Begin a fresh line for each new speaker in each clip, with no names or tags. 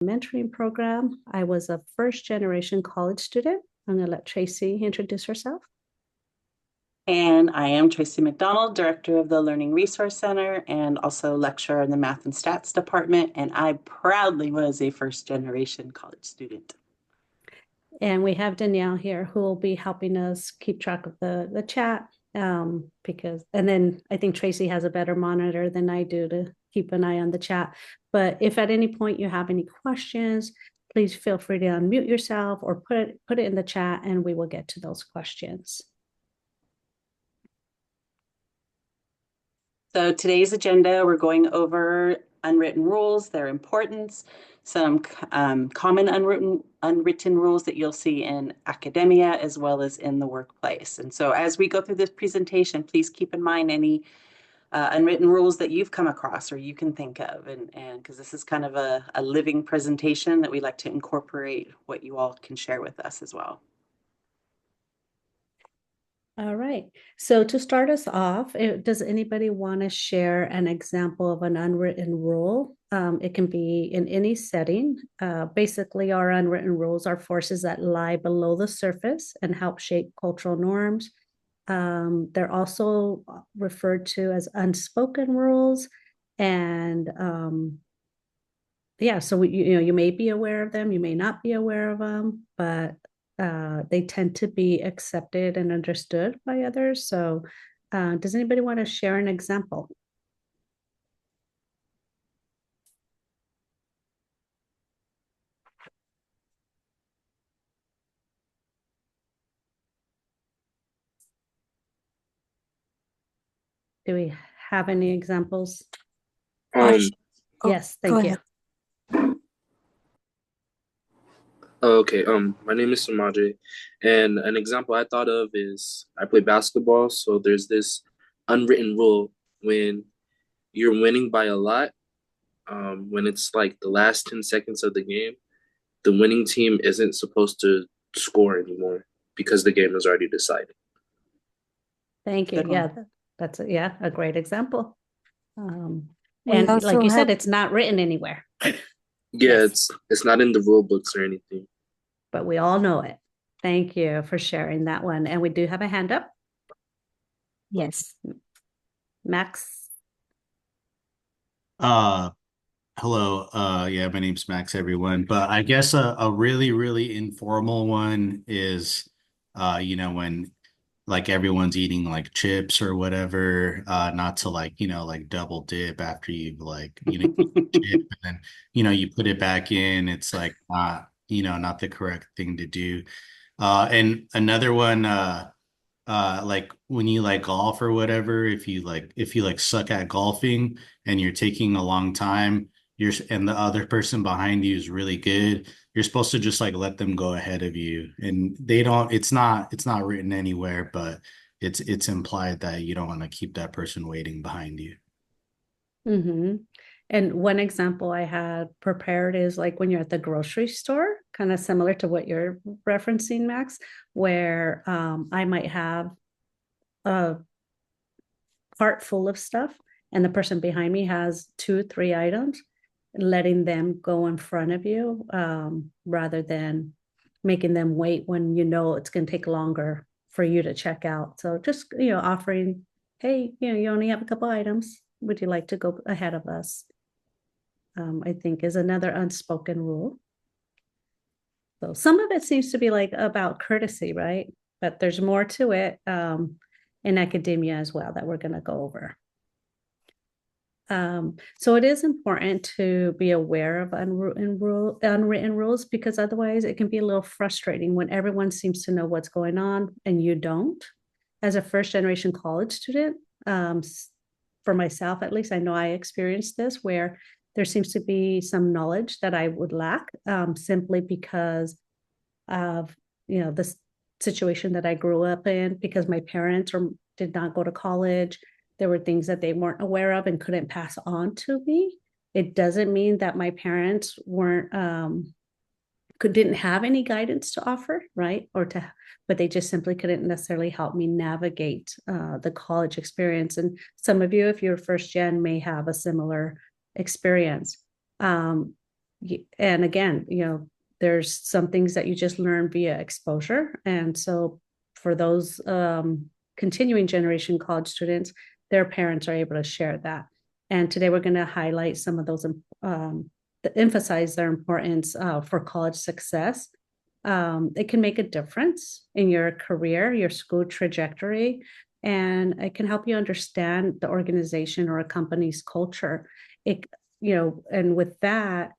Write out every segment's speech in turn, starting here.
mentoring program. I was a first generation college student. I'm going to let Tracy introduce herself.
And I am Tracy McDonald, Director of the Learning Resource Center and also lecturer in the Math and Stats Department. And I proudly was a first generation college student.
And we have Danielle here who will be helping us keep track of the chat and then I think Tracy has a better monitor than I do to keep an eye on the chat. But if at any point you have any questions, please feel free to unmute yourself or put it in the chat and we will get to those questions.
So today's agenda, we're going over unwritten rules, their importance, some common unwritten rules that you'll see in academia as well as in the workplace. And so as we go through this presentation, please keep in mind any unwritten rules that you've come across or you can think of. And because this is kind of a living presentation that we like to incorporate what you all can share with us as well.
All right. So to start us off, does anybody want to share an example of an unwritten rule? It can be in any setting. Basically, our unwritten rules are forces that lie below the surface and help shape cultural norms. They're also referred to as unspoken rules. And yeah, so you may be aware of them, you may not be aware of them, but they tend to be accepted and understood by others. So does anybody want to share an example? Do we have any examples? Yes, thank you.
Okay, my name is Samaje, and an example I thought of is I play basketball, so there's this unwritten rule when you're winning by a lot, when it's like the last 10 seconds of the game, the winning team isn't supposed to score anymore because the game is already decided.
Thank you.
Good one.
Yeah, that's a great example. And like you said, it's not written anywhere,
Yeah,
Yes.
it's not in the rule books or anything.
but we all know it. Thank you for sharing that one. And we do have a hand up.
Yes.
Max.
Hello. Yeah, my name's Max, everyone. But I guess a really, really informal one is, when like everyone's eating like chips or whatever, not to like, like double dip after you've like, chip and then, you put it back in. It's like not, not the correct thing to do. And another one, like when you like golf or whatever, if you like suck at golfing and you're taking a long time, and the other person behind you is really good, you're supposed to just like let them go ahead of you. And they don't, it's not written anywhere, but it's implied that you don't want to keep that person waiting behind you.
Mm-hmm. And one example I had prepared is like when you're at the grocery store, kind of similar to what you're referencing, Max, where I might have a cart full of stuff and the person behind me has 2, 3 items, letting them go in front of you rather than making them wait when you know it's going to take longer for you to check out. So just, offering, hey, you only have a couple items. Would you like to go ahead of us? I think is another unspoken rule. So some of it seems to be like about courtesy, right? But there's more to it in academia as well that we're going to go over. So it is important to be aware of unwritten rules because otherwise it can be a little frustrating when everyone seems to know what's going on and you don't. As a first generation college student, for myself at least, I know I experienced this where there seems to be some knowledge that I would lack simply because of the situation that I grew up in, because my parents did not go to college. There were things that they weren't aware of and couldn't pass on to me. It doesn't mean that my parents didn't have any guidance to offer, right? But they just simply couldn't necessarily help me navigate the college experience. And some of you, if you're first gen, may have a similar experience. And again, there's some things that you just learn via exposure. And so for those continuing generation college students, their parents are able to share that. And today we're going to highlight some of those, emphasize their importance for college success. It can make a difference in your career, your school trajectory, and it can help you understand the organization or a company's culture. And with that,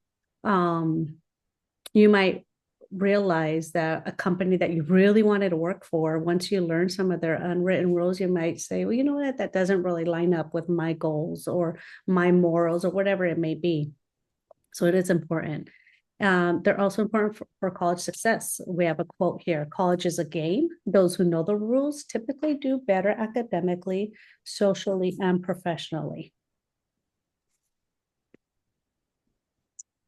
you might realize that a company that you really wanted to work for, once you learn some of their unwritten rules, you might say, well, you know what, that doesn't really line up with my goals or my morals or whatever it may be. So it is important. They're also important for college success. We have a quote here: college is a game. Those who know the rules typically do better academically, socially, and professionally.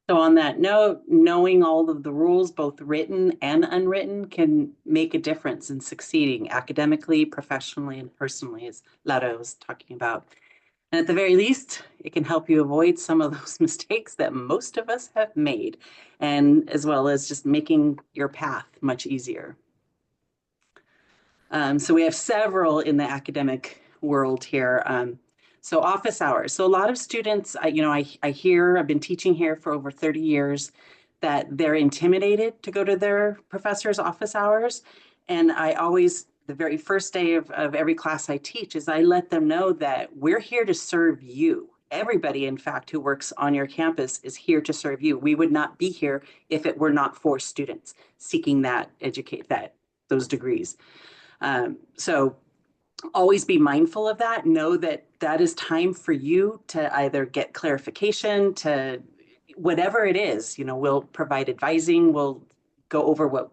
So on that note, knowing all of the rules, both written and unwritten, can make a difference in succeeding academically, professionally, and personally, as Lara was talking about. And at the very least, it can help you avoid some of those mistakes that most of us have made, and as well as just making your path much easier. So we have several in the academic world here. So office hours. So a lot of students, I hear, I've been teaching here for over 30 years, that they're intimidated to go to their professor's office hours. And I always, the very first day of every class I teach is I let them know that we're here to serve you. Everybody, in fact, who works on your campus is here to serve you. We would not be here if it were not for students seeking those degrees. So always be mindful of that. Know that that is time for you to either get clarification, to whatever it is. We'll provide advising. We'll go over what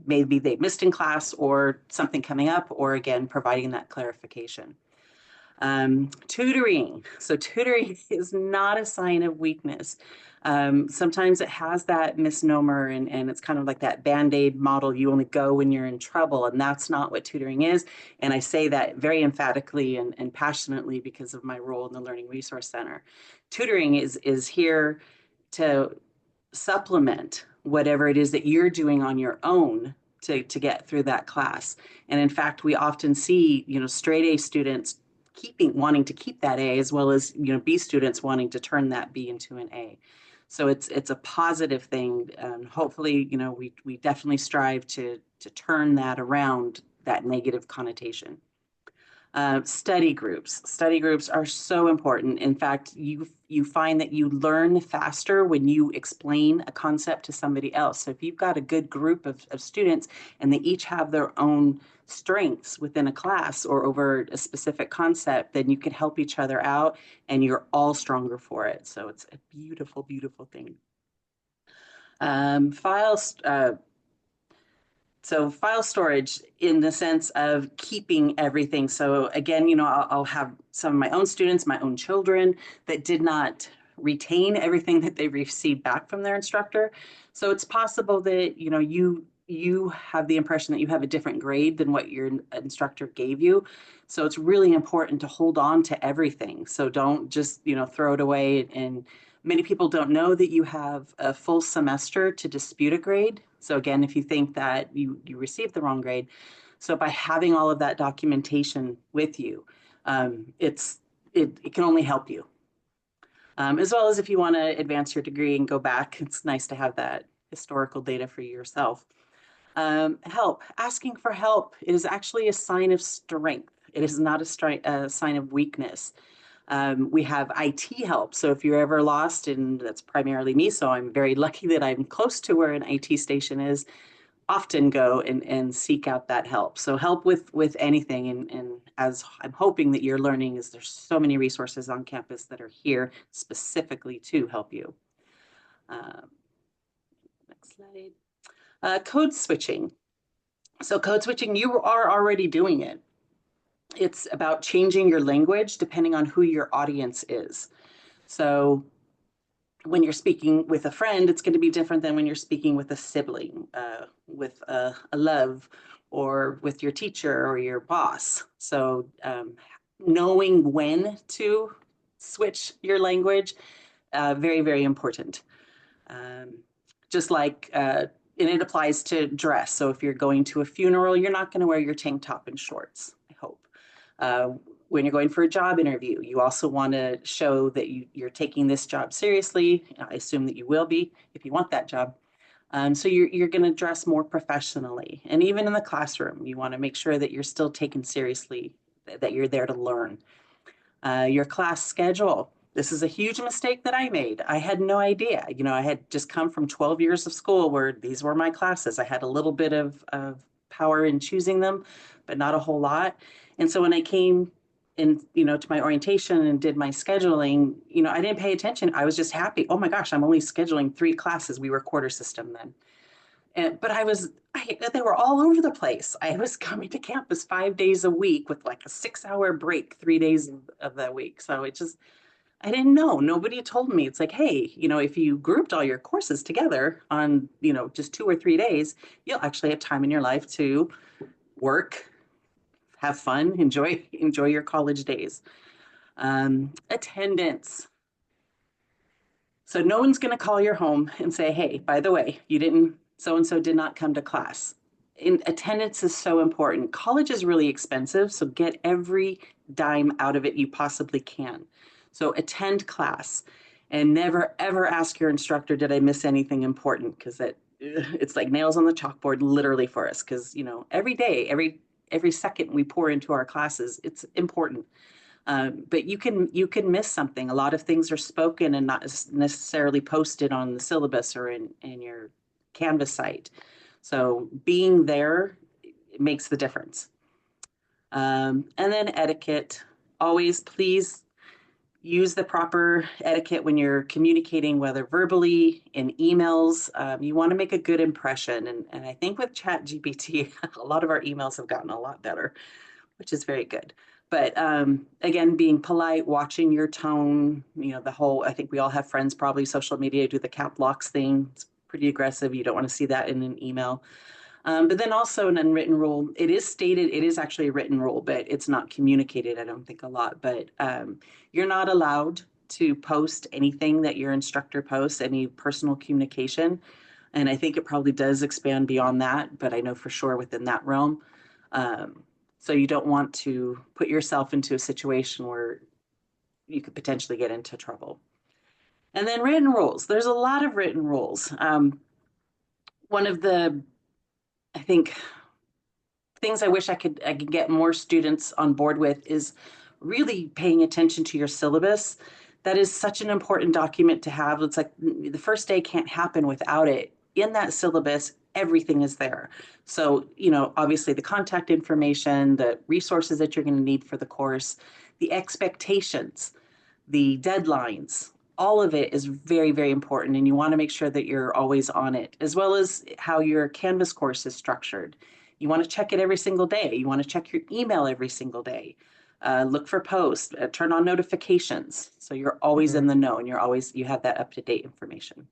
maybe they missed in class or something coming up, or again, providing that clarification. Tutoring. So tutoring is not a sign of weakness. Sometimes it has that misnomer, and it's kind of like that Band-Aid model. You only go when you're in trouble, and that's not what tutoring is. And I say that very emphatically and passionately because of my role in the Learning Resource Center. Tutoring is here to supplement whatever it is that you're doing on your own to get through that class. And in fact, we often see, straight A students wanting to keep that A, as well as, B students wanting to turn that B into an A. So it's a positive thing. And hopefully, we definitely strive to turn that around, that negative connotation. Study groups. Study groups are so important. In fact, you find that you learn faster when you explain a concept to somebody else. So if you've got a good group of students and they each have their own strengths within a class or over a specific concept, then you can help each other out and you're all stronger for it. So it's a beautiful, beautiful thing. Files. So file storage in the sense of keeping everything. So again, I'll have some of my own students, my own children that did not retain everything that they received back from their instructor. So it's possible that, you have the impression that you have a different grade than what your instructor gave you. So it's really important to hold on to everything. So don't just, throw it away. And many people don't know that you have a full semester to dispute a grade. So again, if you think that you received the wrong grade, so by having all of that documentation with you, it can only help you. As well as if you want to advance your degree and go back, it's nice to have that historical data for yourself. Help. Asking for help is actually a sign of strength. It is not a sign of weakness. We have IT help. So if you're ever lost, and that's primarily me, so I'm very lucky that I'm close to where an IT station is, often go and seek out that help. So help with anything. And as I'm hoping that you're learning, is there's so many resources on campus that are here specifically to help you. Next slide. Code switching. So code switching, you are already doing it. It's about changing your language depending on who your audience is. So when you're speaking with a friend, it's going to be different than when you're speaking with a sibling, with a love, or with your teacher or your boss. So knowing when to switch your language, very, very important. Just like, and it applies to dress. So if you're going to a funeral, you're not going to wear your tank top and shorts, I hope. When you're going for a job interview, you also want to show that you're taking this job seriously. I assume that you will be if you want that job. So you're going to dress more professionally. And even in the classroom, you want to make sure that you're still taken seriously, that you're there to learn. Your class schedule. This is a huge mistake that I made. I had no idea. You know, I had just come from 12 years of school where these were my classes. I had a little bit of power in choosing them, but not a whole lot. And so when I came in, you know, to my orientation and did my scheduling, you know, I didn't pay attention. I was just happy. Oh my gosh, I'm only scheduling 3 classes. We were quarter system then. But they were all over the place. I was coming to campus 5 days a week with like a 6-hour break, 3 days of the week. So I didn't know. Nobody told me. It's like, hey, you know, if you grouped all your courses together on, you know, just 2 or 3 days, you'll actually have time in your life to work, have fun, enjoy your college days. Attendance. So no one's going to call your home and say, hey, by the way, so and so did not come to class. Attendance is so important. College is really expensive, so get every dime out of it you possibly can. So attend class and never ever ask your instructor, did I miss anything important? Because it's like nails on the chalkboard literally for us, because you know, every day, every second we pour into our classes, it's important. But you can miss something. A lot of things are spoken and not necessarily posted on the syllabus or in your Canvas site. So being there makes the difference. And then etiquette. Always please use the proper etiquette when you're communicating, whether verbally, in emails. You want to make a good impression. And I think with ChatGPT, a lot of our emails have gotten a lot better, which is very good. But again, being polite, watching your tone, you know, I think we all have friends, probably social media, do the cap locks thing. It's pretty aggressive. You don't want to see that in an email. But then also an unwritten rule. It is actually a written rule, but it's not communicated, I don't think, a lot. But you're not allowed to post anything that your instructor posts, any personal communication. And I think it probably does expand beyond that, but I know for sure within that realm. So you don't want to put yourself into a situation where you could potentially get into trouble. And then written rules. There's a lot of written rules. One of the, I think, things I wish I could get more students on board with is really paying attention to your syllabus. That is such an important document to have. It's like the first day can't happen without it. In that syllabus, everything is there. So, you know, obviously the contact information, the resources that you're going to need for the course, the expectations, the deadlines, all of it is very, very important. And you want to make sure that you're always on it, as well as how your Canvas course is structured. You want to check it every single day. You want to check your email every single day. Look for posts, turn on notifications. So you're always in the know and you have that up-to-date information.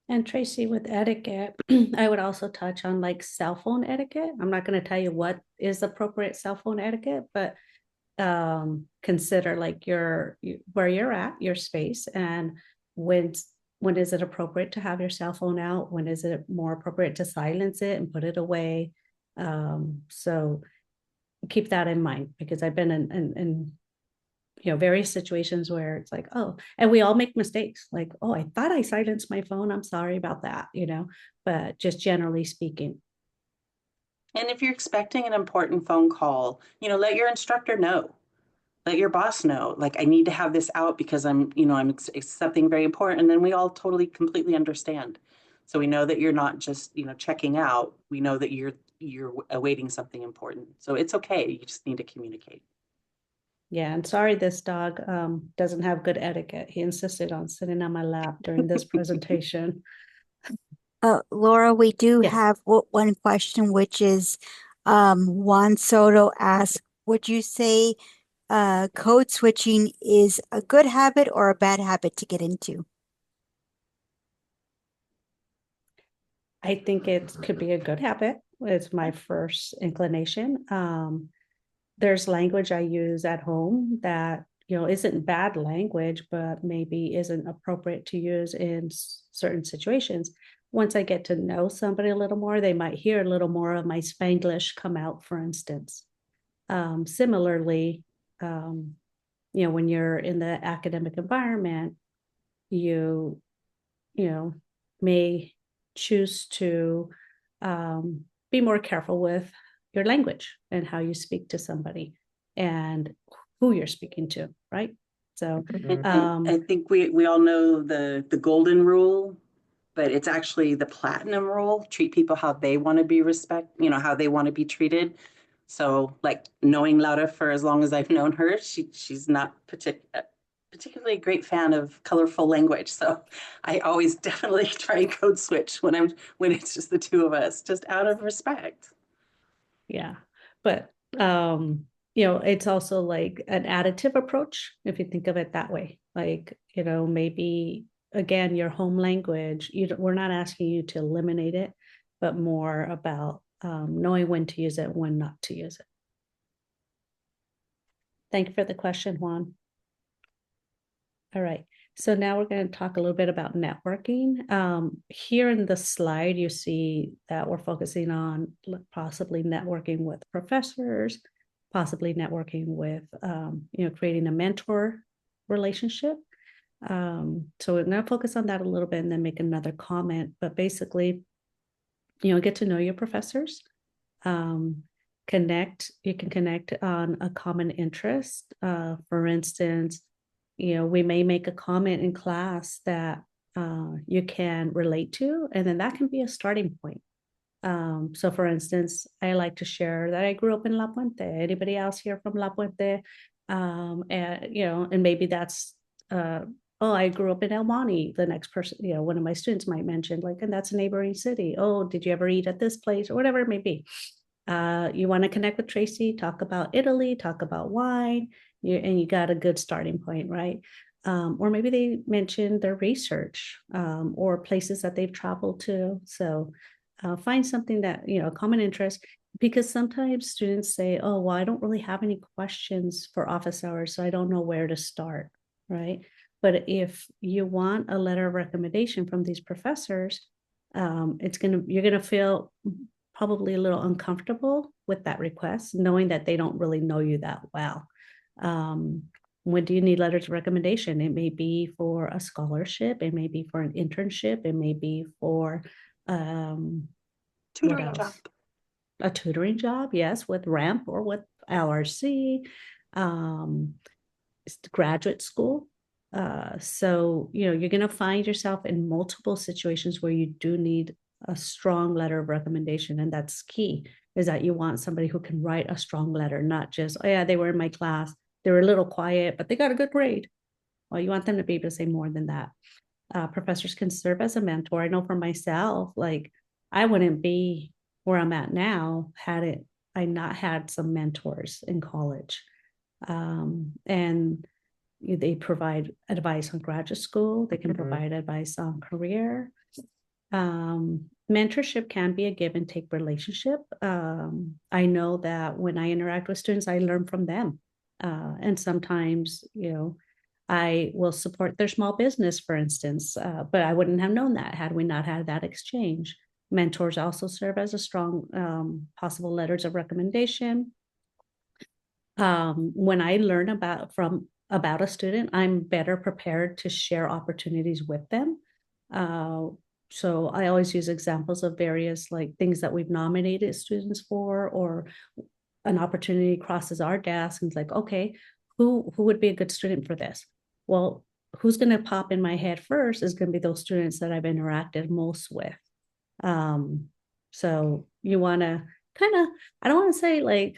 And Tracy, with etiquette, I would also touch on like cell phone etiquette. I'm not going to tell you what is appropriate cell phone etiquette, but consider like where you're at, your space, and when is it appropriate to have your cell phone out? When is it more appropriate to silence it and put it away? So keep that in mind, because I've been in you know, various situations where it's like, oh, and we all make mistakes. Like, oh, I thought I silenced my phone. I'm sorry about that, you know, but just generally speaking.
And if you're expecting an important phone call, you know, let your instructor know. Let your boss know, like, I need to have this out because it's something very important. And then we all totally, completely understand. So we know that you're not just, you know, checking out. We know that you're awaiting something important. So it's okay. You just need to communicate.
Yeah, and sorry, this dog doesn't have good etiquette. He insisted on sitting on my lap during this presentation.
Laura, we do
Yes.
have one question, which is Juan Soto asked, would you say code switching is a good habit or a bad habit to get into?
I think it could be a good habit. It's my first inclination. There's language I use at home that isn't bad language, but maybe isn't appropriate to use in certain situations. Once I get to know somebody a little more, they might hear a little more of my Spanglish come out, for instance. Similarly, when you're in the academic environment, you may choose to be more careful with your language and how you speak to somebody and who you're speaking to, right? So
I think we all know the golden rule, but it's actually the platinum rule. Treat people how they want to be how they want to be treated. So like knowing Laura for as long as I've known her, she's not particularly a great fan of colorful language. So I always definitely try and code switch when it's just the two of us, just out of respect.
Yeah, but it's also like an additive approach if you think of it that way. Like, maybe again your home language, we're not asking you to eliminate it, but more about knowing when to use it, when not to use it. Thank you for the question, Juan. All right. So now we're going to talk a little bit about networking. Here in the slide, you see that we're focusing on possibly networking with professors, possibly networking with, creating a mentor relationship. So we're going to focus on that a little bit and then make another comment. But basically, get to know your professors. You can connect on a common interest. For instance, we may make a comment in class that you can relate to, and then that can be a starting point. So for instance, I like to share that I grew up in La Puente. Anybody else here from La Puente? And maybe that's, I grew up in El Monte. The next person, one of my students might mention, like, and that's a neighboring city. Oh, did you ever eat at this place or whatever it may be? You want to connect with Tracy, talk about Italy, talk about wine, and you got a good starting point, right? Or maybe they mentioned their research or places that they've traveled to. So find something that, common interest, because sometimes students say, oh, well, I don't really have any questions for office hours, so I don't know where to start, right? But if you want a letter of recommendation from these professors, you're gonna feel probably a little uncomfortable with that request, knowing that they don't really know you that well. When do you need letters of recommendation? It may be for a scholarship, it may be for an internship, it may be for
tutoring job.
A tutoring job, yes, with RAMP or with LRC, graduate school. So, you're going to find yourself in multiple situations where you do need a strong letter of recommendation. And that's key, is that you want somebody who can write a strong letter, not just, oh yeah, they were in my class, they were a little quiet, but they got a good grade. Well, you want them to be able to say more than that. Professors can serve as a mentor. I know for myself, like I wouldn't be where I'm at now had I not had some mentors in college. And they provide advice on graduate school. They can provide advice on career. Mentorship can be a give and take relationship. I know that when I interact with students, I learn from them. And sometimes, I will support their small business, for instance, but I wouldn't have known that had we not had that exchange. Mentors also serve as a strong possible letters of recommendation. When I learn about a student, I'm better prepared to share opportunities with them. So I always use examples of various like things that we've nominated students for, or an opportunity crosses our desk and it's like, okay, who would be a good student for this? Well, who's going to pop in my head first is going to be those students that I've interacted most with. So you want to kind of, I don't want to say like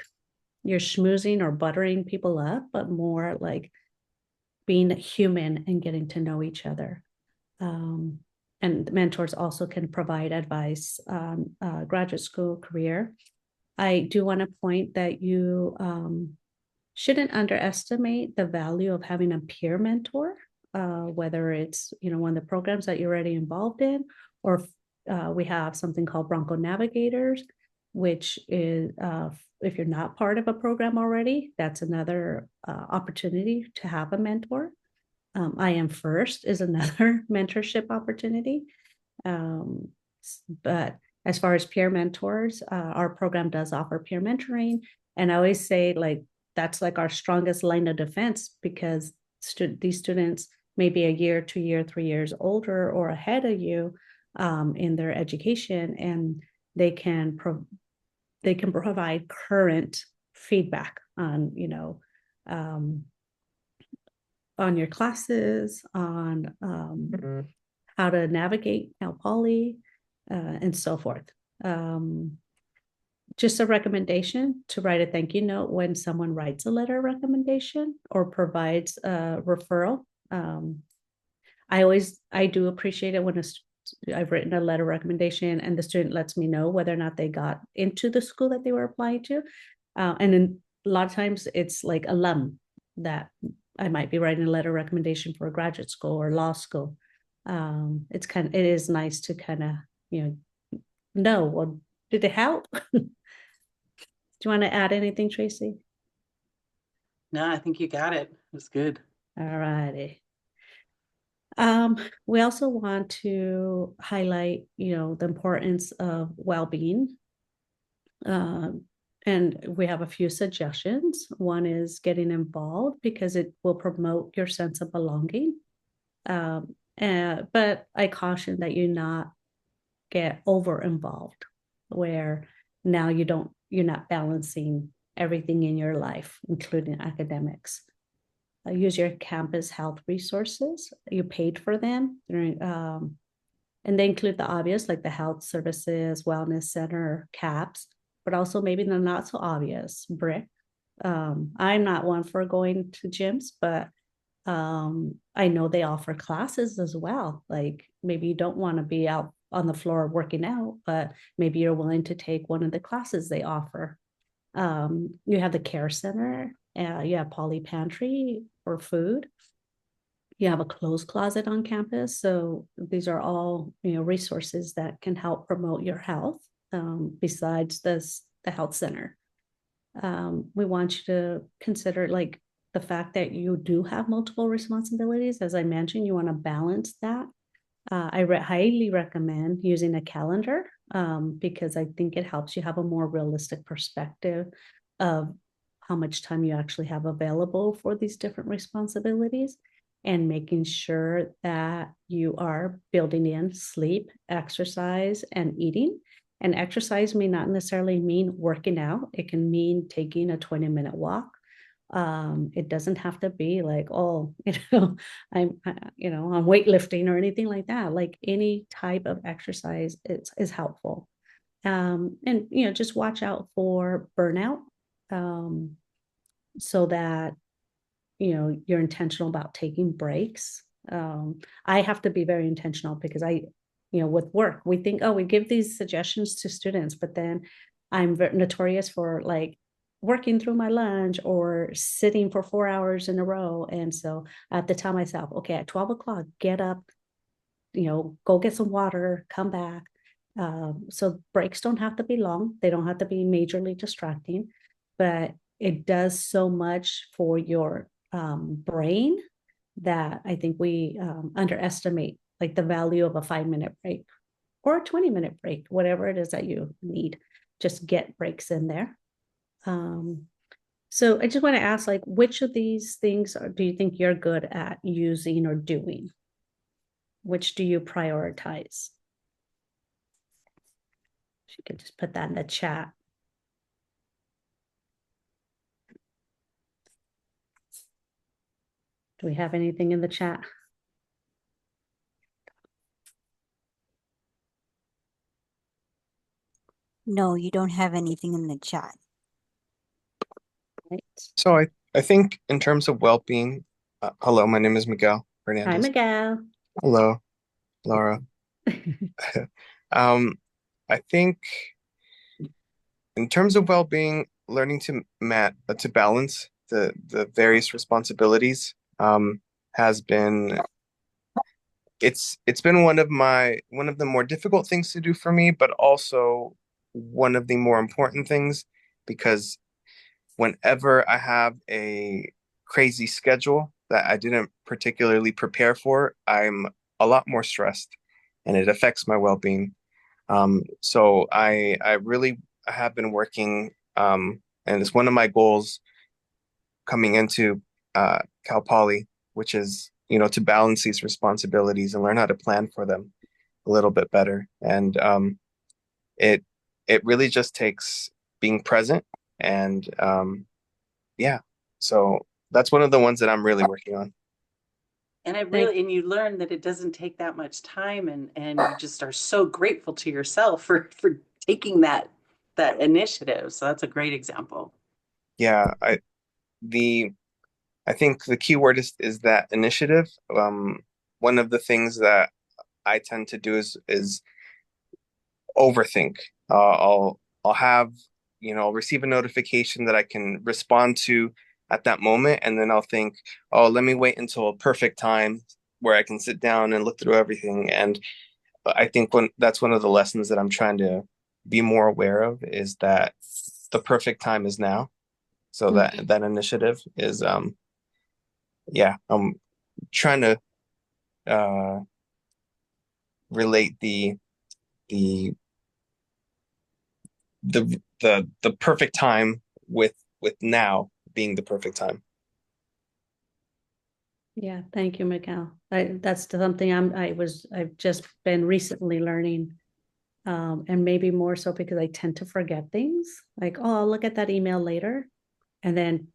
you're schmoozing or buttering people up, but more like being human and getting to know each other. And mentors also can provide advice on graduate school career. I do want to point that you shouldn't underestimate the value of having a peer mentor, whether it's one of the programs that you're already involved in, or we have something called Bronco Navigators. which is if you're not part of a program already, that's another opportunity to have a mentor. I Am First is another mentorship opportunity. Um, but as far as peer mentors, our program does offer peer mentoring. And I always say, like, that's like our strongest line of defense, because these students may be a year, 2 year, 3 years older or ahead of you in their education, and they can provide current feedback on, on your classes, on how to navigate Cal Poly, and so forth. Just a recommendation to write a thank you note when someone writes a letter of recommendation or provides a referral. I do appreciate it when I've written a letter of recommendation and the student lets me know whether or not they got into the school that they were applying to. And then a lot of times it's like alum that I might be writing a letter of recommendation for a graduate school or law school. It is nice to kind of, well, did it help? Do you want to add anything, Tracy?
No, I think you got it. It was good.
All righty. We also want to highlight, the importance of well-being. And we have a few suggestions. One is getting involved because it will promote your sense of belonging. But I caution that you not get over involved, where now you're not balancing everything in your life, including academics. Use your campus health resources. You paid for them, and they include the obvious, like the health services, wellness center, CAPS, but also maybe the not so obvious, BRIC. I'm not one for going to gyms, but I know they offer classes as well. Like maybe you don't want to be out on the floor working out, but maybe you're willing to take one of the classes they offer. You have the care center, you have poly pantry for food. You have a clothes closet on campus. So these are all, resources that can help promote your health, besides the health center. We want you to consider, like, the fact that you do have multiple responsibilities. As I mentioned, you want to balance that. I highly recommend using a calendar, because I think it helps you have a more realistic perspective of how much time you actually have available for these different responsibilities, and making sure that you are building in sleep, exercise, and eating. And exercise may not necessarily mean working out. It can mean taking a 20-minute walk. It doesn't have to be like, oh, I'm weightlifting or anything like that. Like any type of exercise is helpful. And just watch out for burnout, so that you're intentional about taking breaks. I have to be very intentional because with work, we think, oh, we give these suggestions to students, but then I'm notorious for like working through my lunch or sitting for 4 hours in a row. And so I have to tell myself, okay, at 12 o'clock, get up, go get some water, come back. So breaks don't have to be long. They don't have to be majorly distracting, but it does so much for your brain that I think we underestimate, like the value of a 5-minute break or a 20-minute break, whatever it is that you need. Just get breaks in there. So I just want to ask, like, which of these things do you think you're good at using or doing? Which do you prioritize? You can just put that in the chat. Do we have anything in the chat?
No, you don't have anything in the chat.
Right.
So I think in terms of well-being, hello, my name is Miguel Hernandez.
Hi, Miguel.
Hello, Laura. I think in terms of well-being, learning to balance the various responsibilities has been it's been one of the more difficult things to do for me, but also one of the more important things because whenever I have a crazy schedule that I didn't particularly prepare for, I'm a lot more stressed and it affects my well-being. So I really have been working, and it's one of my goals coming into Cal Poly, which is, to balance these responsibilities and learn how to plan for them a little bit better. And it it really just takes being present and yeah. So that's one of the ones that I'm really working on.
And it
Thank
really, and you learn that it doesn't take that much time, and you just are so grateful to yourself for taking that initiative. So that's a great example.
Yeah, the I think the key word is that initiative. One of the things that I tend to do is overthink. I'll have, I'll receive a notification that I can respond to at that moment, and then I'll think, oh, let me wait until a perfect time where I can sit down and look through everything. And I think that's one of the lessons that I'm trying to be more aware of is that the perfect time is now. So that initiative is yeah, I'm trying to uh relate the the perfect time with now being the perfect time.
Yeah, thank you, Miguel. That's something I've just been recently learning. And maybe more so because I tend to forget things. Like, oh, I'll look at that email later. And then,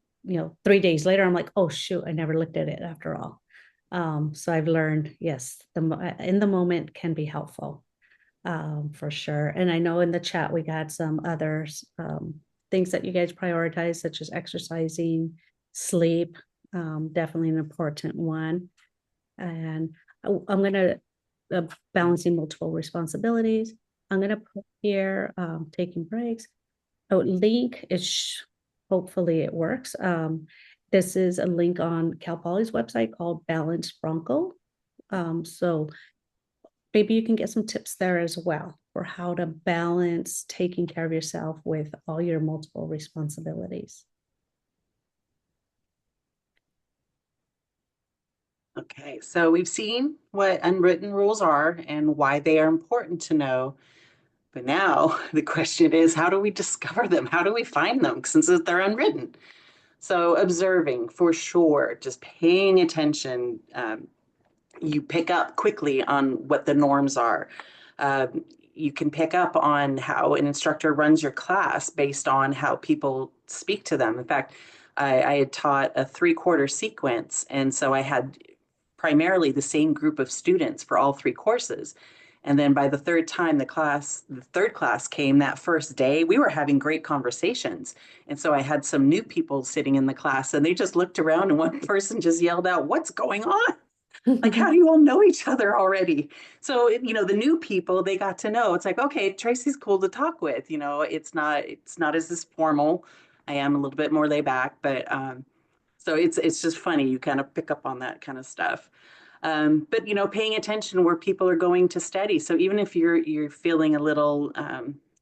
3 days later, I'm like, oh shoot, I never looked at it after all. So I've learned, yes, in the moment can be helpful, for sure. And I know in the chat we got some others, things that you guys prioritize, such as exercising, sleep, definitely an important one. And I'm gonna balancing multiple responsibilities. I'm gonna put here taking breaks. Oh, link is hopefully it works. This is a link on Cal Poly's website called Balance Bronco. So maybe you can get some tips there as well for how to balance taking care of yourself with all your multiple responsibilities.
Okay, so we've seen what unwritten rules are and why they are important to know. But now the question is, how do we discover them? How do we find them since they're unwritten? So observing for sure, just paying attention. You pick up quickly on what the norms are. You can pick up on how an instructor runs your class based on how people speak to them. In fact, I had taught a 3-quarter sequence, and so I had primarily the same group of students for all 3 courses. And then by the third class came that first day, we were having great conversations. And so I had some new people sitting in the class and they just looked around and one person just yelled out, "What's going on? Like, how do you all know each other already?" So, the new people, they got to know. It's like, okay, Tracy's cool to talk with. It's not as this formal. I am a little bit more laid back, but so it's just funny. You kind of pick up on that kind of stuff. But paying attention where people are going to study. So even if you're feeling a little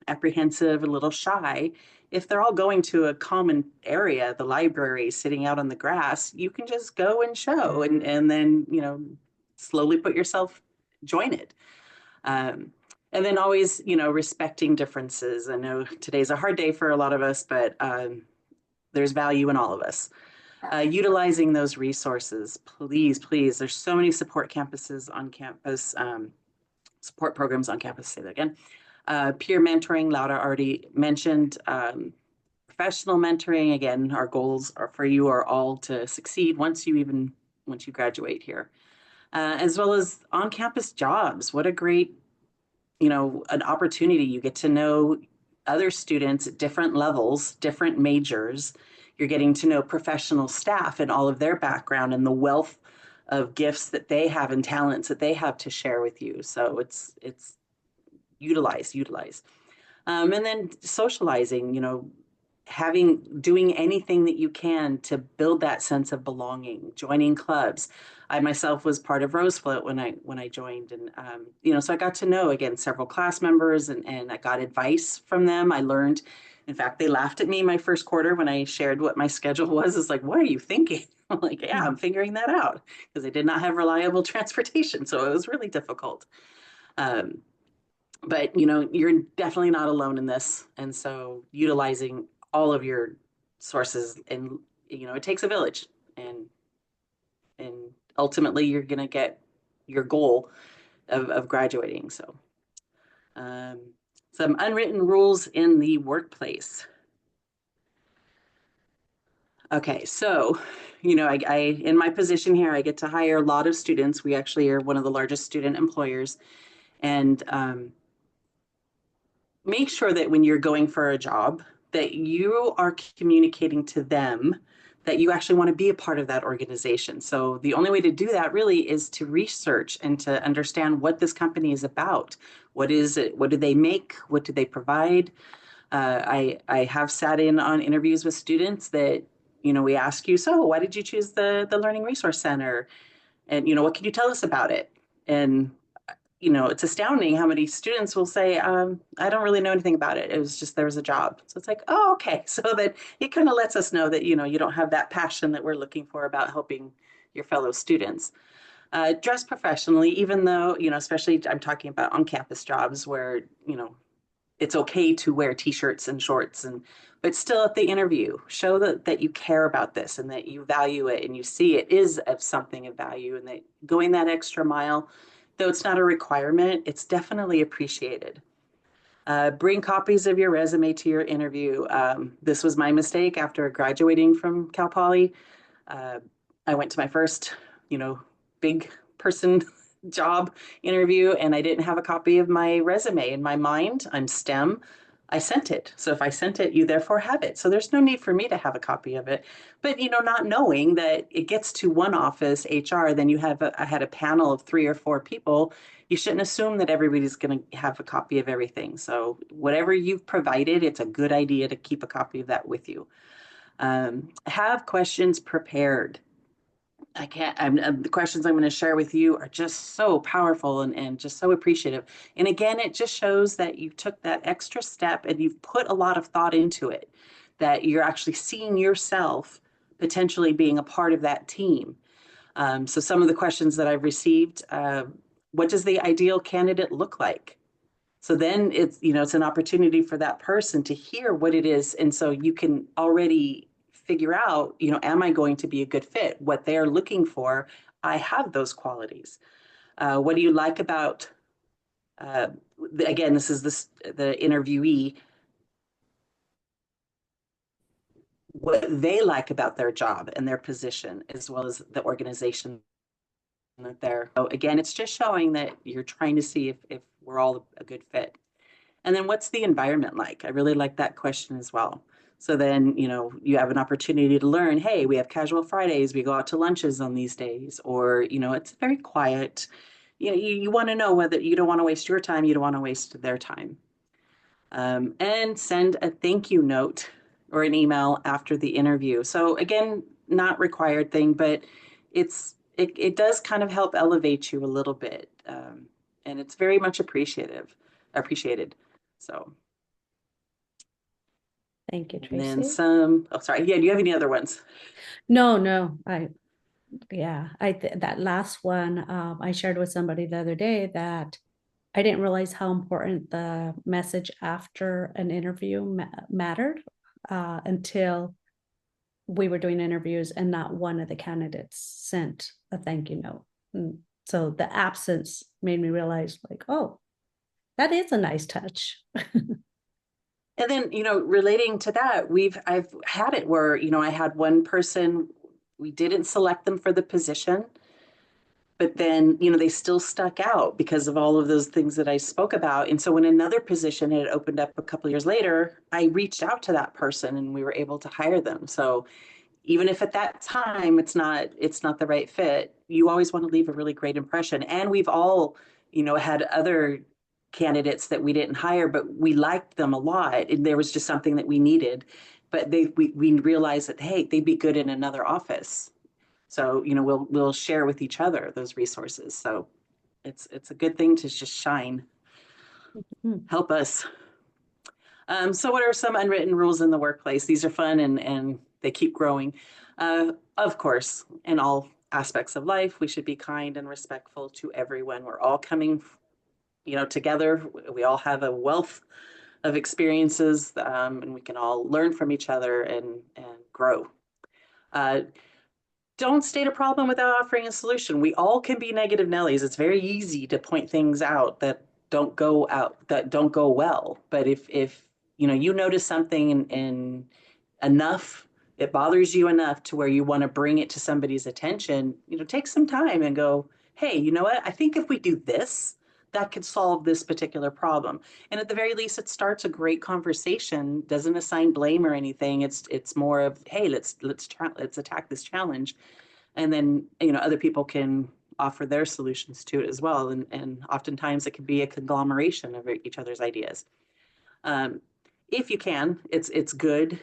apprehensive, a little shy, if they're all going to a common area, the library, sitting out on the grass, you can just go and show, and then slowly put yourself join it. Um, and then always respecting differences. I know today's a hard day for a lot of us, but there's value in all of us. Utilizing those resources, please, please. There's so many support campuses on campus, support programs on campus. Say that again. Peer mentoring, Laura already mentioned. Professional mentoring, again, our goals are for you are all to succeed once you graduate here, as well as on-campus jobs. What a great an opportunity. You get to know other students at different levels, different majors. You're getting to know professional staff and all of their background and the wealth of gifts that they have and talents that they have to share with you. So it's utilize. And then socializing, doing anything that you can to build that sense of belonging, joining clubs. I myself was part of Rose Float when I joined, and so I got to know again several class members, and I got advice from them. I learned. In fact, they laughed at me my first quarter when I shared what my schedule was. It's like, what are you thinking? I'm like, yeah, I'm figuring that out because I did not have reliable transportation, so it was really difficult. Um, but you're definitely not alone in this, and so utilizing all of your sources, and it takes a village, and and ultimately you're going to get your goal of graduating. So um, some unwritten rules in the workplace. Okay, so I in my position here, I get to hire a lot of students. We actually are one of the largest student employers, and make sure that when you're going for a job that you are communicating to them that you actually want to be a part of that organization. So the only way to do that really is to research and to understand what this company is about. What is it? What do they make? What do they provide? I have sat in on interviews with students that we ask you, so why did you choose the Learning Resource Center? And what can you tell us about it? And it's astounding how many students will say, I don't really know anything about it. It was just there was a job. So it's like, oh, okay. So that it kind of lets us know that, you don't have that passion that we're looking for about helping your fellow students. Dress professionally, even though, especially I'm talking about on campus jobs where, it's okay to wear t-shirts and shorts, but still at the interview show that you care about this and that you value it and you see it is of something of value, and that going that extra mile, though it's not a requirement, it's definitely appreciated. Bring copies of your resume to your interview. This was my mistake after graduating from Cal Poly. uh, I went to my first, big person job interview, and I didn't have a copy of my resume. In my mind, I'm STEM. I sent it. So if I sent it, you therefore have it. So there's no need for me to have a copy of it. But, not knowing that it gets to one office, HR, then I had a panel of 3 or 4 people. You shouldn't assume that everybody's going to have a copy of everything. So whatever you've provided, it's a good idea to keep a copy of that with you. Have questions prepared. I can't, the questions I'm going to share with you are just so powerful and just so appreciative. And again, it just shows that you took that extra step and you've put a lot of thought into it, that you're actually seeing yourself potentially being a part of that team. So some of the questions that I've received, what does the ideal candidate look like? So then it's an opportunity for that person to hear what it is. And so you can already figure out, am I going to be a good fit? What they're looking for, I have those qualities. What do you like about, uh, again, this is the interviewee, what they like about their job and their position, as well as the organization that they're. So again, it's just showing that you're trying to see if we're all a good fit. And then what's the environment like? I really like that question as well. So then, you have an opportunity to learn, hey, we have casual Fridays, we go out to lunches on these days, or, it's very quiet. You want to know whether you don't want to waste your time, you don't want to waste their time. And send a thank you note or an email after the interview. So again, not required thing, but it does kind of help elevate you a little bit. And it's very much appreciated. So,
Thank you,
and then
Tracy.
oh, sorry. Yeah. Do you have any other ones?
No, that last one, I shared with somebody the other day that I didn't realize how important the message after an interview mattered until we were doing interviews and not one of the candidates sent a thank you note. And so the absence made me realize, like, oh, that is a nice touch.
And then, relating to that, I've had it where, I had one person, we didn't select them for the position, but then, they still stuck out because of all of those things that I spoke about. And so when another position had opened up a couple of years later, I reached out to that person and we were able to hire them. So even if at that time it's not the right fit, you always want to leave a really great impression. And we've all, had other candidates that we didn't hire, but we liked them a lot, and there was just something that we needed. but we realize that, hey, they'd be good in another office. So, we'll share with each other those resources. So it's a good thing to just shine, help us. So what are some unwritten rules in the workplace? These are fun and they keep growing. Of course, in all aspects of life, we should be kind and respectful to everyone. We're all coming, together. We all have a wealth of experiences, and we can all learn from each other and grow. Uh, don't state a problem without offering a solution. We all can be negative Nellies. It's very easy to point things out that don't go well. But if you notice something and enough, it bothers you enough to where you want to bring it to somebody's attention, take some time and go, hey, you know what? I think if we do this, that could solve this particular problem. And at the very least, it starts a great conversation, doesn't assign blame or anything. It's more of, hey, let's attack this challenge. And then, other people can offer their solutions to it as well. And oftentimes it can be a conglomeration of each other's ideas. If you can, it's good.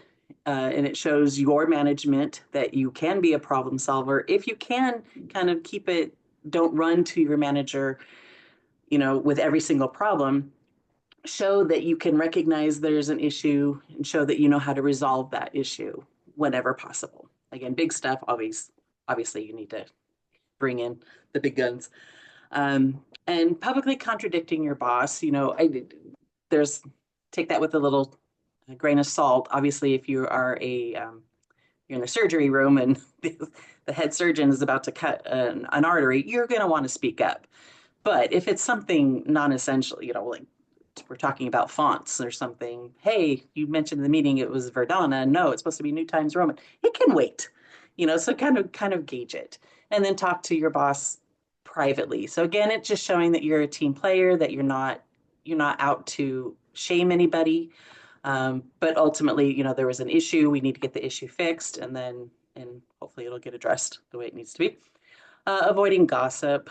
And it shows your management that you can be a problem solver. If you can kind of keep it, don't run to your manager, with every single problem, show that you can recognize there's an issue and show that you know how to resolve that issue whenever possible. Again, big stuff, obviously you need to bring in the big guns. And publicly contradicting your boss, there's, take that with a little grain of salt. Obviously, if you are you're in the surgery room and the head surgeon is about to cut an artery, you're going to want to speak up. But if it's something non-essential, like we're talking about fonts or something, hey, you mentioned in the meeting it was Verdana. No, it's supposed to be New Times Roman. It can wait, so kind of gauge it and then talk to your boss privately. So again, it's just showing that you're a team player, that you're not out to shame anybody. But ultimately, there was an issue. We need to get the issue fixed, and hopefully it'll get addressed the way it needs to be. Avoiding gossip.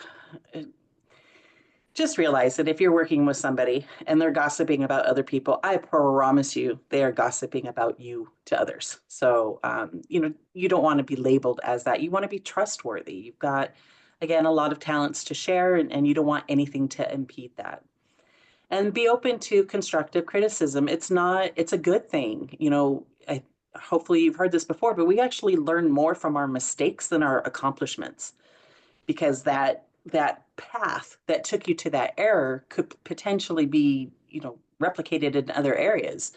Just realize that if you're working with somebody and they're gossiping about other people, I promise you they are gossiping about you to others. So, you don't want to be labeled as that. You want to be trustworthy. You've got, again, a lot of talents to share, and you don't want anything to impede that. And be open to constructive criticism. It's a good thing. Hopefully you've heard this before, but we actually learn more from our mistakes than our accomplishments, because that path that took you to that error could potentially be, replicated in other areas.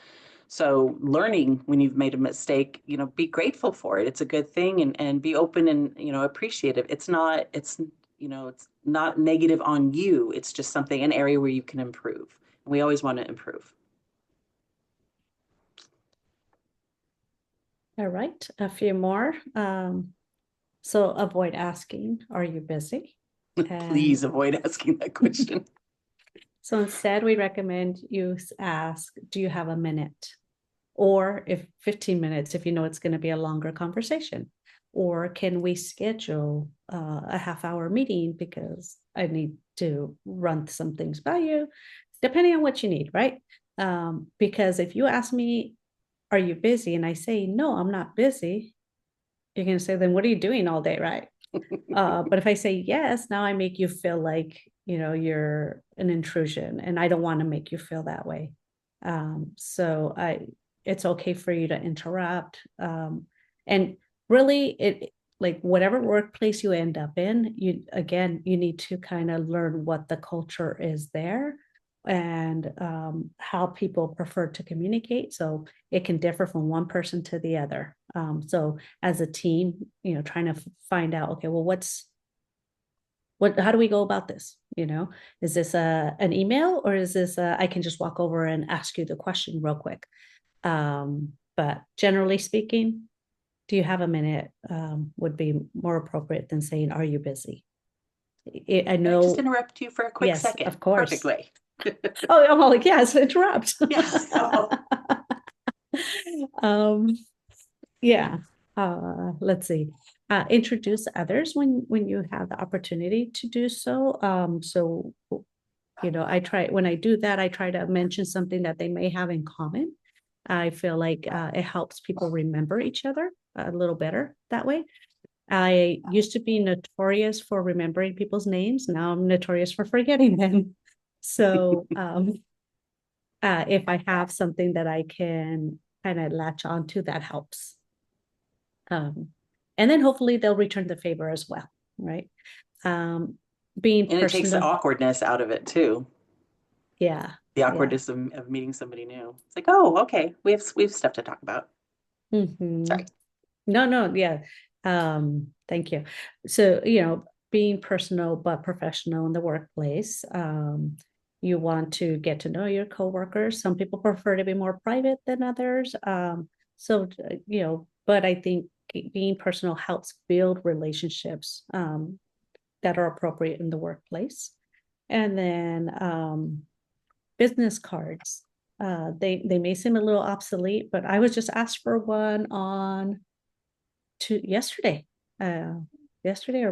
So learning when you've made a mistake, be grateful for it. It's a good thing, and be open and, appreciative. It's not negative on you. It's just an area where you can improve. We always want to improve.
All right, a few more. So avoid asking, are you busy?
Please avoid asking that question.
So instead, we recommend you ask, do you have a minute? Or if 15 minutes, if you know it's going to be a longer conversation. Or can we schedule a half-hour meeting because I need to run some things by you, depending on what you need, right? Because if you ask me, are you busy? And I say, no, I'm not busy. You're going to say, then what are you doing all day, right? But if I say yes, now I make you feel like, you're an intrusion, and I don't want to make you feel that way. So it's okay for you to interrupt. And really, it like whatever workplace you end up in, you need to kind of learn what the culture is there and how people prefer to communicate. So it can differ from one person to the other. So as a team, trying to find out, okay, well, how do we go about this? Is this an email, or is this I can just walk over and ask you the question real quick? But generally speaking, do you have a minute would be more appropriate than saying, are you busy? I know.
Can I just interrupt you for a quick second?
Of course.
Perfect way.
Oh, yes, interrupt.
Yes.
Yeah. Let's see. Introduce others when you have the opportunity to do so. So, when I do that, I try to mention something that they may have in common. I feel like it helps people remember each other a little better that way. I used to be notorious for remembering people's names. Now I'm notorious for forgetting them. So if I have something that I can kind of latch onto, that helps. And then hopefully they'll return the favor as well, right? Being
And it takes the
personal,
awkwardness out of it too.
yeah,
The
yeah.
awkwardness of meeting somebody new. It's like, oh, okay, we have stuff to talk about. Sorry.
No, yeah. Thank you. So, being personal but professional in the workplace, you want to get to know your coworkers. Some people prefer to be more private than others. But I think being personal helps build relationships that are appropriate in the workplace. And then business cards. They may seem a little obsolete, but I was just asked for one on to yesterday or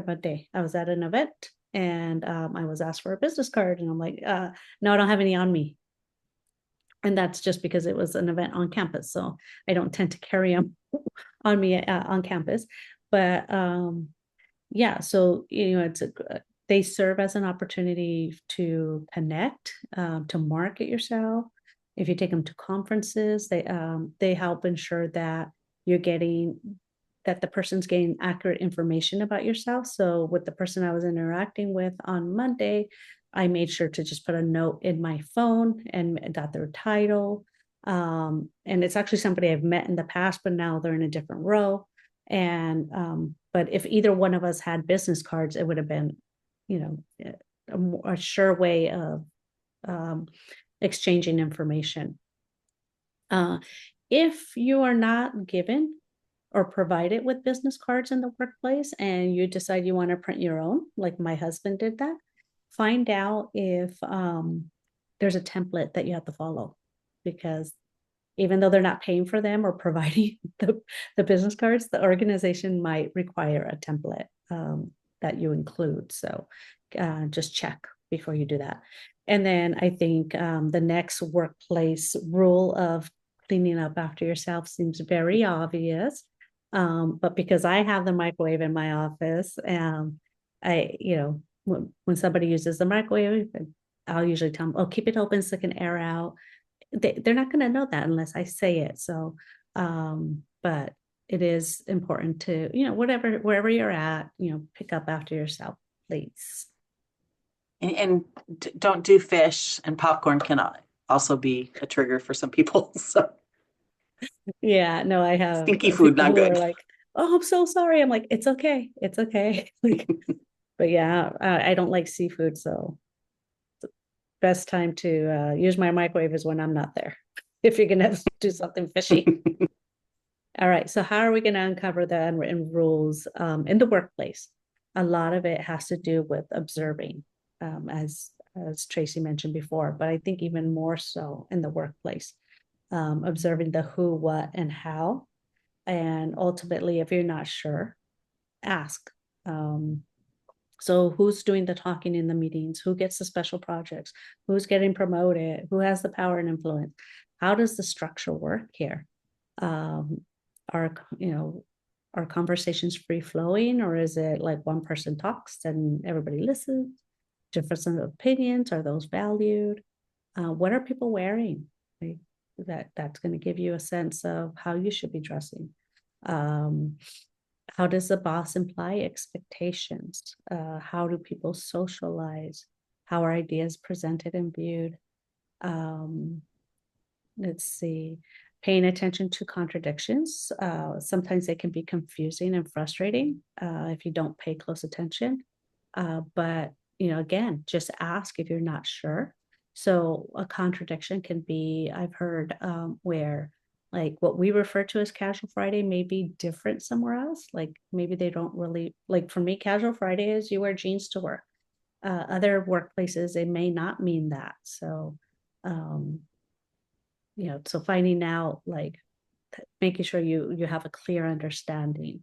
Monday. I was at an event and I was asked for a business card, and I'm like, no, I don't have any on me. And that's just because it was an event on campus, so I don't tend to carry them on me on campus. But yeah, so they serve as an opportunity to connect, to market yourself. If you take them to conferences, they help ensure that you're getting that the person's getting accurate information about yourself. So with the person I was interacting with on Monday, I made sure to just put a note in my phone and got their title. And it's actually somebody I've met in the past, but now they're in a different role. And but if either one of us had business cards, it would have been, a sure way of exchanging information. If you are not given or provided with business cards in the workplace and you decide you want to print your own, like my husband did that, find out if there's a template that you have to follow, because even though they're not paying for them or providing the business cards, the organization might require a template that you include. So just check before you do that. And then I think the next workplace rule of cleaning up after yourself seems very obvious. But because I have the microwave in my office, when somebody uses the microwave, I'll usually tell them, oh, keep it open so it can air out. They're not going to know that unless I say it. So, but it is important to, wherever you're at, pick up after yourself, please.
And don't do fish, and popcorn can also be a trigger for some people. So
Yeah, no, I have
stinky food,
people
not
who are
good.
like, oh, I'm so sorry. I'm like, it's okay. It's okay. Like, but yeah, I don't like seafood. So the best time to use my microwave is when I'm not there. If you're going to do something fishy. All right. So how are we going to uncover the unwritten rules in the workplace? A lot of it has to do with observing, as Tracy mentioned before, but I think even more so in the workplace, observing the who, what, and how. And ultimately, if you're not sure, ask. So who's doing the talking in the meetings? Who gets the special projects? Who's getting promoted? Who has the power and influence? How does the structure work here? Are are conversations free flowing, or is it like one person talks and everybody listens? Difference of opinions, are those valued? What are people wearing? Like, that's going to give you a sense of how you should be dressing. How does the boss imply expectations? How do people socialize? How are ideas presented and viewed? Let's see, paying attention to contradictions. Sometimes they can be confusing and frustrating if you don't pay close attention. But, again, just ask if you're not sure. So a contradiction can be, I've heard where like what we refer to as casual Friday may be different somewhere else. Like maybe they don't really, like for me, casual Friday is you wear jeans to work. Other workplaces, it may not mean that. So, so finding out, like making sure you have a clear understanding.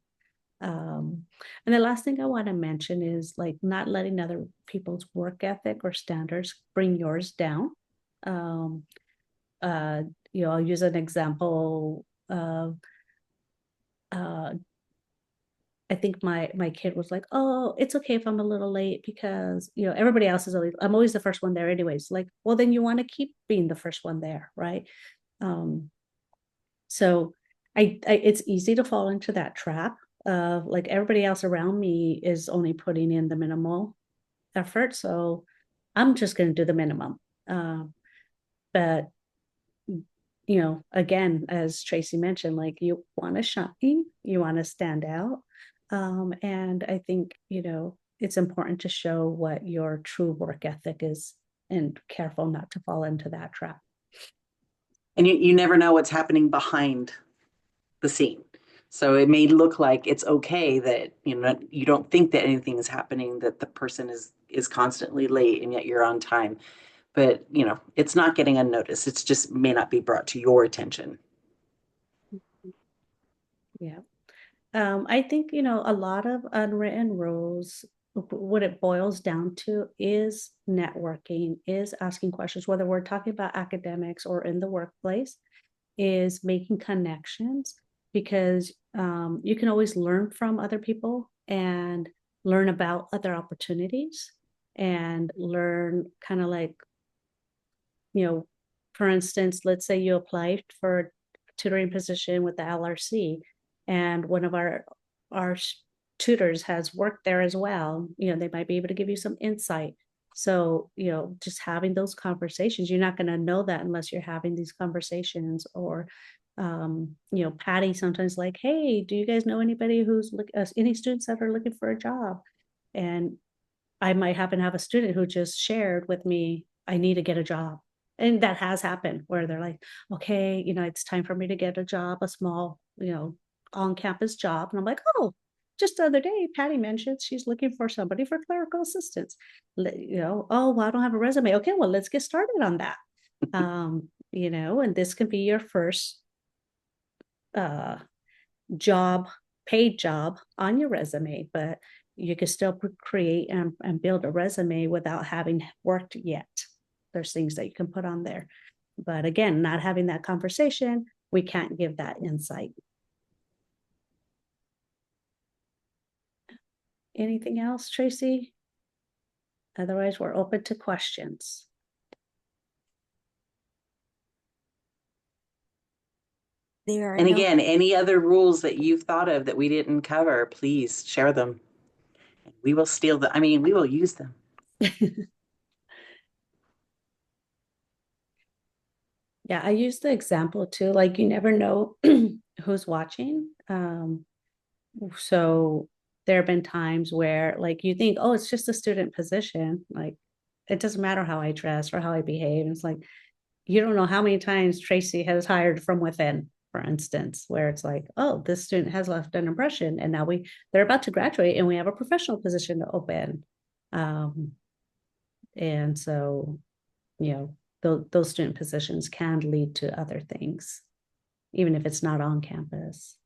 And the last thing I want to mention is like not letting other people's work ethic or standards bring yours down. I'll use an example of, I think my kid was like, "Oh, it's okay if I'm a little late because everybody else is always I'm always the first one there anyways." Like, well, then you want to keep being the first one there, right? Um, so it's easy to fall into that trap of like everybody else around me is only putting in the minimal effort, so I'm just going to do the minimum. But again, as Tracy mentioned, like you want to shine, you want to stand out. And I think, it's important to show what your true work ethic is and careful not to fall into that trap.
And you never know what's happening behind the scene. So it may look like it's okay that, you don't think that anything is happening, that the person is constantly late and yet you're on time. But, it's not getting unnoticed. It's just may not be brought to your attention.
Yeah. I think, a lot of unwritten rules, what it boils down to is networking, is asking questions, whether we're talking about academics or in the workplace, is making connections because you can always learn from other people and learn about other opportunities and learn kind of like, for instance, let's say you applied for a tutoring position with the LRC and one of our tutors has worked there as well. They might be able to give you some insight. So, just having those conversations, you're not going to know that unless you're having these conversations. Or Patty sometimes like, hey, do you guys know anybody any students that are looking for a job? And I might happen to have a student who just shared with me, I need to get a job. And that has happened where they're like, okay, it's time for me to get a job, a small, on campus job. And I'm like, oh, just the other day, Patty mentioned she's looking for somebody for clerical assistance. Oh, well, I don't have a resume. Okay, well, let's get started on that. And this can be your first uh, job, paid job on your resume, but you can still create and build a resume without having worked yet. There's things that you can put on there. But again, not having that conversation, we can't give that insight. Anything else, Tracy? Otherwise, we're open to questions.
And again, any other rules that you've thought of that we didn't cover, please share them. We will steal them. We will use them.
Yeah, I use the example too, like you never know who's watching. So there have been times where like you think, oh, it's just a student position. Like it doesn't matter how I dress or how I behave. It's like, you don't know how many times Tracy has hired from within, for instance, where it's like, oh, this student has left an impression and now they're about to graduate and we have a professional position to open. And so, those student positions can lead to other things, even if it's not on campus.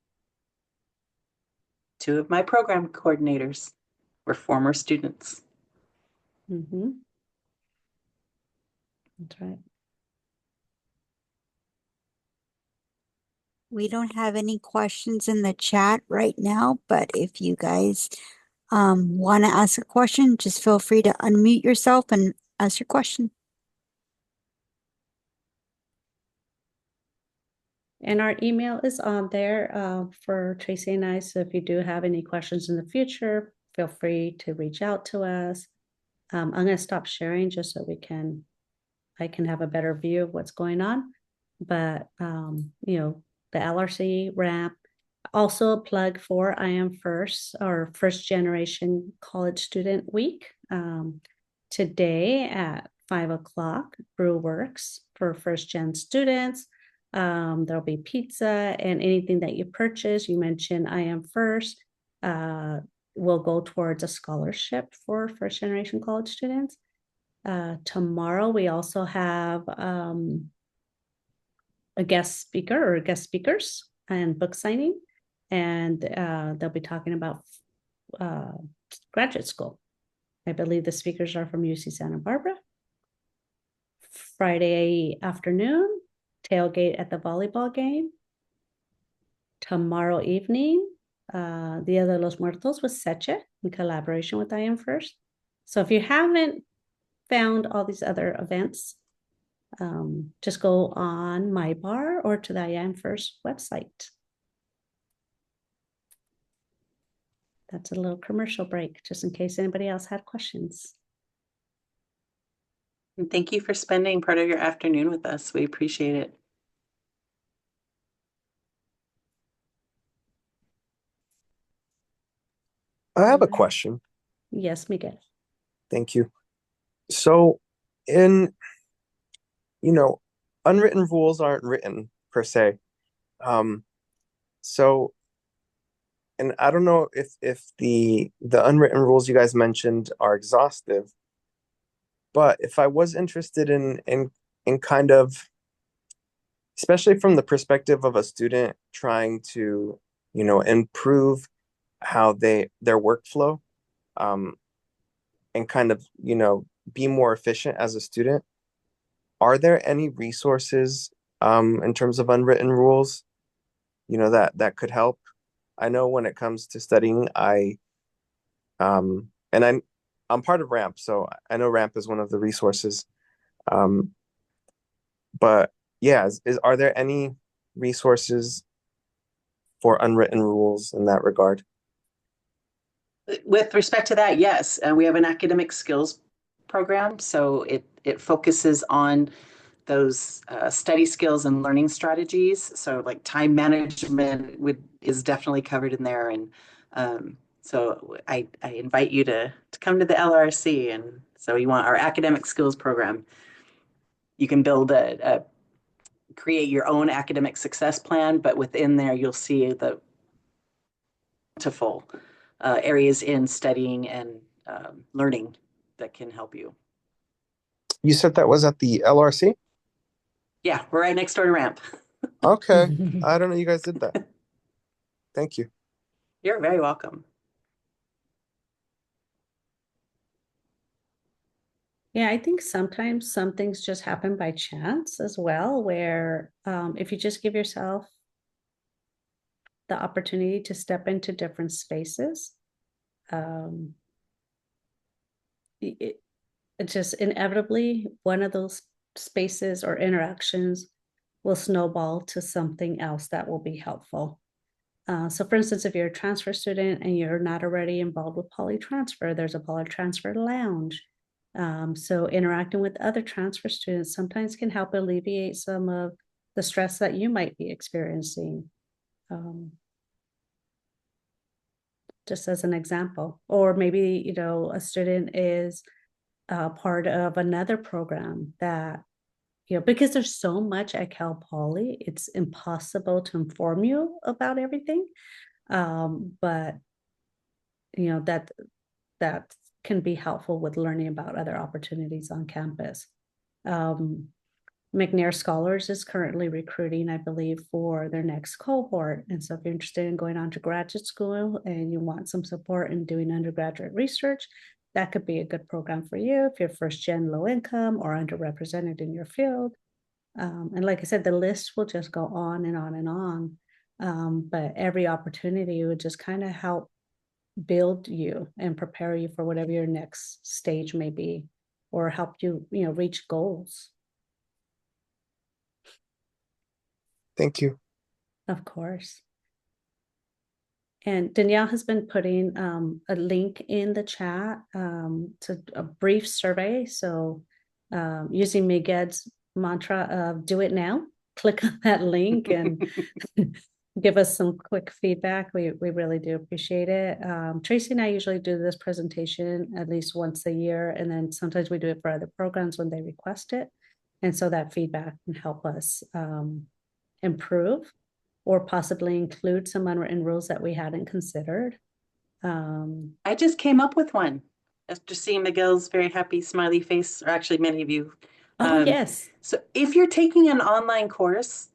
Two of my program coordinators were former students.
Mm-hmm. That's right.
We don't have any questions in the chat right now, but if you guys want to ask a question, just feel free to unmute yourself and ask your question.
And our email is on there for Tracy and I. So if you do have any questions in the future, feel free to reach out to us. I'm going to stop sharing just so I can have a better view of what's going on. But, the LRC ramp, also a plug for I Am First, or First Generation College Student Week. Today at 5:00, Brew Works for first gen students. There'll be pizza and anything that you purchase. You mentioned I Am First will go towards a scholarship for first generation college students. Tomorrow we also have a guest speaker or guest speakers and book signing, and they'll be talking about graduate school. I believe the speakers are from UC Santa Barbara. Friday afternoon, tailgate at the volleyball game. Tomorrow evening, Dia de los Muertos with Seche in collaboration with I Am First. So if you haven't found all these other events, just go on my bar or to the I Am First website. That's a little commercial break, just in case anybody else had questions.
And thank you for spending part of your afternoon with us. We appreciate it.
I have a question.
Yes, Miguel.
Thank you. So, in, unwritten rules aren't written per se. So, and I don't know if the unwritten rules you guys mentioned are exhaustive, but if I was interested in kind of, especially from the perspective of a student trying to, improve how their workflow, and kind of, be more efficient as a student, are there any resources in terms of unwritten rules, that could help? I know when it comes to studying, and I'm part of ramp, so I know ramp is one of the resources. um but yeah, are there any resources for unwritten rules in that regard?
With respect to that, yes, we have an academic skills program, so it focuses on those study skills and learning strategies. So like time management is definitely covered in there, and so I invite you to come to the LRC. And so you want our academic skills program. You can create your own academic success plan, but within there you'll see the plentiful areas in studying and learning that can help you.
You said that was at the LRC?
Yeah, we're right next door to ramp.
Okay. I don't know you guys did that. Thank you.
You're very welcome.
Yeah, I think sometimes some things just happen by chance as well, where if you just give yourself the opportunity to step into different spaces, um, it just inevitably one of those spaces or interactions will snowball to something else that will be helpful. So for instance, if you're a transfer student and you're not already involved with poly transfer, there's a poly transfer lounge. So interacting with other transfer students sometimes can help alleviate some of the stress that you might be experiencing. Just as an example, or maybe, a student is part of another program that, because there's so much at Cal Poly, it's impossible to inform you about everything. But that can be helpful with learning about other opportunities on campus. McNair Scholars is currently recruiting, I believe, for their next cohort. And so if you're interested in going on to graduate school and you want some support in doing undergraduate research, that could be a good program for you if you're first gen low income or underrepresented in your field. And like I said, the list will just go on and on and on. But every opportunity would just kind of help build you and prepare you for whatever your next stage may be, or help you, reach goals.
Thank you.
Of course. And Danielle has been putting a link in the chat to a brief survey. So using Miguel's mantra of do it now, click on that link and give us some quick feedback. We really do appreciate it. Tracy and I usually do this presentation at least once a year, and then sometimes we do it for other programs when they request it. And so that feedback can help us improve or possibly include some unwritten rules that we hadn't considered.
I just came up with one after seeing Miguel's very happy smiley face, or actually many of you.
Yes.
So if you're taking an online course,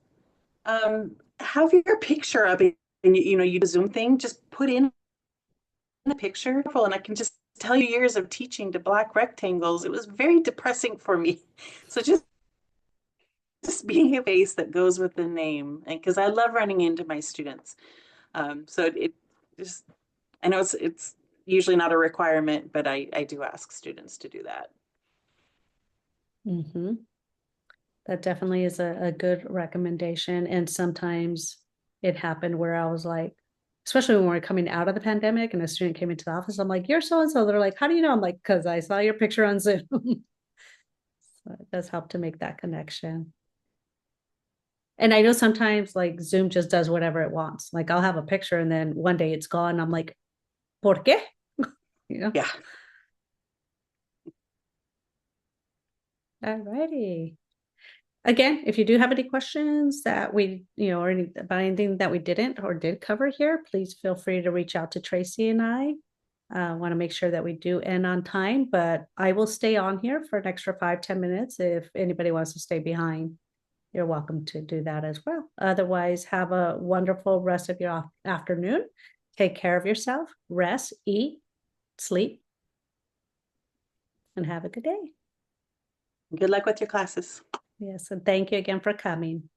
have your picture up, and you do Zoom thing, just put in a picture, and I can just tell you years of teaching to Black rectangles. It was very depressing for me. So just being a face that goes with the name, and because I love running into my students. So it just, I know it's usually not a requirement, but I do ask students to do that.
Mm-hmm. That definitely is a good recommendation. And sometimes it happened where I was like, especially when we're coming out of the pandemic and a student came into the office, I'm like, you're so and so. They're like, how do you know? I'm like, because I saw your picture on Zoom. So it does help to make that connection. And I know sometimes like Zoom just does whatever it wants. Like I'll have a picture and then one day it's gone. I'm like, ¿por qué? You know?
Yeah.
All righty. Again, if you do have any questions that we, or about anything that we didn't or did cover here, please feel free to reach out to Tracy and I. Want to make sure that we do end on time, but I will stay on here for an extra 5-10 minutes. If anybody wants to stay behind, you're welcome to do that as well. Otherwise, have a wonderful rest of your afternoon. Take care of yourself, rest, eat, sleep, and have a good day.
Good luck with your classes.
Yes, and thank you again for coming.